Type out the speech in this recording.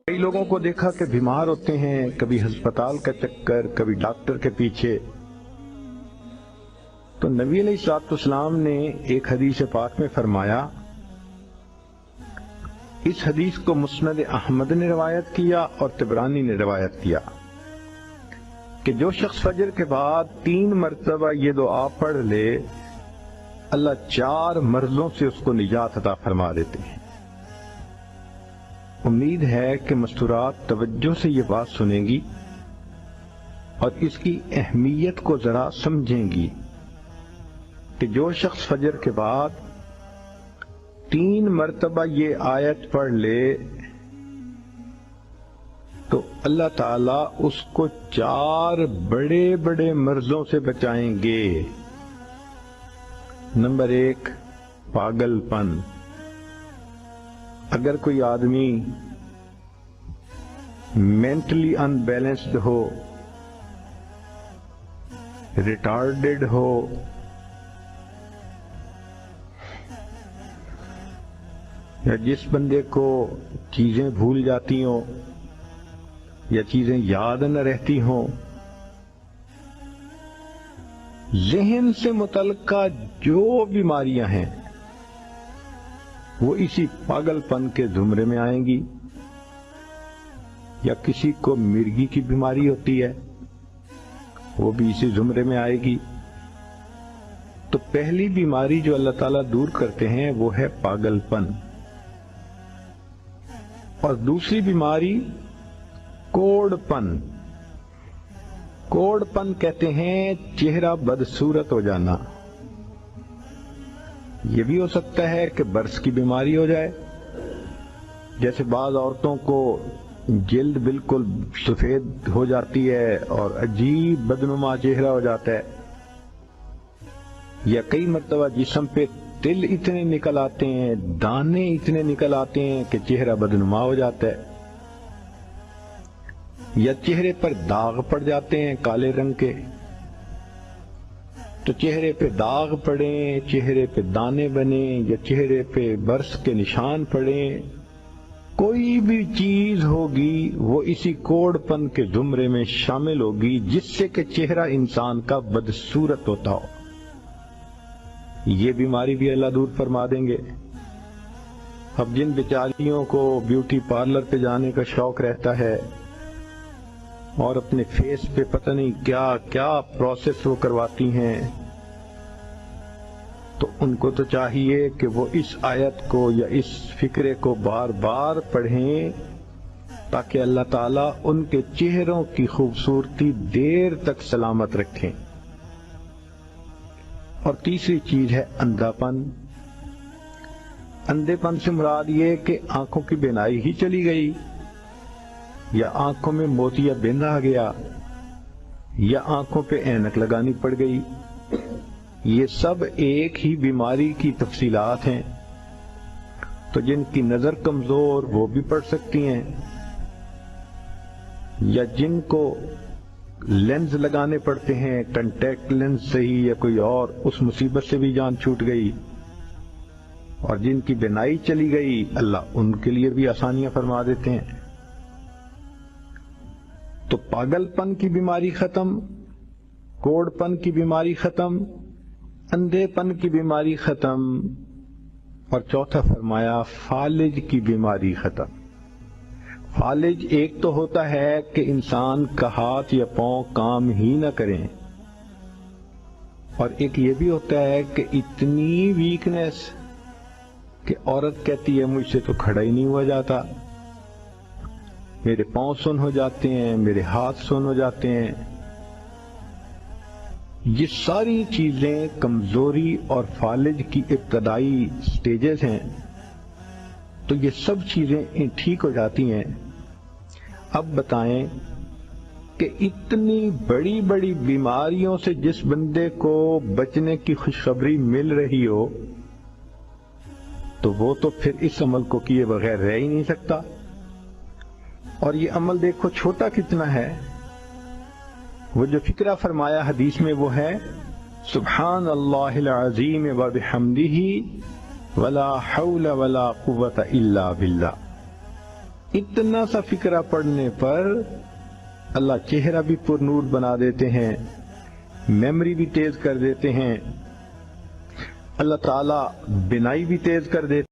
کئی لوگوں کو دیکھا کہ بیمار ہوتے ہیں، کبھی ہسپتال کا چکر، کبھی ڈاکٹر کے پیچھے. تو نبی علیہ الصلوۃ والسلام نے ایک حدیث پاک میں فرمایا، اس حدیث کو مسند احمد نے روایت کیا اور طبرانی نے روایت کیا کہ جو شخص فجر کے بعد 3 مرتبہ یہ دعا پڑھ لے، اللہ 4 مرضوں سے اس کو نجات عطا فرما دیتے ہیں. امید ہے کہ مستورات توجہ سے یہ بات سنیں گی اور اس کی اہمیت کو ذرا سمجھیں گی کہ جو شخص فجر کے بعد 3 مرتبہ یہ آیت پڑھ لے تو اللہ تعالیٰ اس کو 4 بڑے بڑے مرضوں سے بچائیں گے. نمبر 1، پاگل پن. اگر کوئی آدمی مینٹلی ان بیلنسڈ ہو، ریٹارڈڈ ہو، یا جس بندے کو چیزیں بھول جاتی ہوں یا چیزیں یاد نہ رہتی ہوں، ذہن سے متعلقہ جو بیماریاں ہیں وہ اسی پاگل پن کے زمرے میں آئیں گی. یا کسی کو مرگی کی بیماری ہوتی ہے، وہ بھی اسی زمرے میں آئے گی. تو پہلی بیماری جو اللہ تعالیٰ دور کرتے ہیں وہ ہے پاگل پن، اور دوسری بیماری کوڑ پن. کوڑ پن کہتے ہیں چہرہ بدصورت ہو جانا. یہ بھی ہو سکتا ہے کہ برس کی بیماری ہو جائے، جیسے بعض عورتوں کو جلد بالکل سفید ہو جاتی ہے اور عجیب بدنما چہرہ ہو جاتا ہے، یا کئی مرتبہ جسم پہ تل اتنے نکل آتے ہیں، دانے اتنے نکل آتے ہیں کہ چہرہ بدنما ہو جاتا ہے، یا چہرے پر داغ پڑ جاتے ہیں کالے رنگ کے. تو چہرے پہ داغ پڑیں، چہرے پہ دانے بنیں، یا چہرے پہ برس کے نشان پڑیں، کوئی بھی چیز ہوگی وہ اسی کوڑ پن کے زمرے میں شامل ہوگی جس سے کہ چہرہ انسان کا بدصورت ہوتا ہو. یہ بیماری بھی اللہ دور فرما دیں گے. اب جن بیچاریوں کو بیوٹی پارلر پہ جانے کا شوق رہتا ہے اور اپنے فیس پہ پتہ نہیں کیا کیا پروسیس وہ کرواتی ہیں، تو ان کو تو چاہیے کہ وہ اس آیت کو یا اس فکرے کو بار بار پڑھیں تاکہ اللہ تعالیٰ ان کے چہروں کی خوبصورتی دیر تک سلامت رکھیں. اور تیسری چیز ہے اندھا پن. اندھے پن سے مراد یہ کہ آنکھوں کی بینائی ہی چلی گئی، یا آنکھوں میں موتیا بند آ گیا، یا آنکھوں پہ اینک لگانی پڑ گئی. یہ سب ایک ہی بیماری کی تفصیلات ہیں. تو جن کی نظر کمزور وہ بھی پڑھ سکتی ہیں، یا جن کو لینز لگانے پڑتے ہیں، کنٹیکٹ لینز سے ہی یا کوئی اور، اس مصیبت سے بھی جان چھوٹ گئی. اور جن کی بینائی چلی گئی اللہ ان کے لیے بھی آسانیاں فرما دیتے ہیں. تو پاگل پن کی بیماری ختم، کوڑ پن کی بیماری ختم، اندھے پن کی بیماری ختم، اور چوتھا فرمایا فالج کی بیماری ختم. فالج ایک تو ہوتا ہے کہ انسان کا ہاتھ یا پاؤں کام ہی نہ کریں، اور ایک یہ بھی ہوتا ہے کہ اتنی ویکنس کہ عورت کہتی ہے مجھ سے تو کھڑا ہی نہیں ہوا جاتا، میرے پاؤں سن ہو جاتے ہیں، میرے ہاتھ سن ہو جاتے ہیں. یہ ساری چیزیں کمزوری اور فالج کی ابتدائی سٹیجز ہیں. تو یہ سب چیزیں ٹھیک ہو جاتی ہیں. اب بتائیں کہ اتنی بڑی بڑی بیماریوں سے جس بندے کو بچنے کی خوشخبری مل رہی ہو تو وہ تو پھر اس عمل کو کیے بغیر رہ ہی نہیں سکتا. اور یہ عمل دیکھو چھوٹا کتنا ہے. وہ جو فکرہ فرمایا حدیث میں وہ ہے سبحان اللہ العظیم وبحمدہ ولا حول ولا قوت الا باللہ. اتنا سا فقرہ پڑھنے پر اللہ چہرہ بھی پر نور بنا دیتے ہیں، میموری بھی تیز کر دیتے ہیں، اللہ تعالیٰ بینائی بھی تیز کر دیتے ہیں۔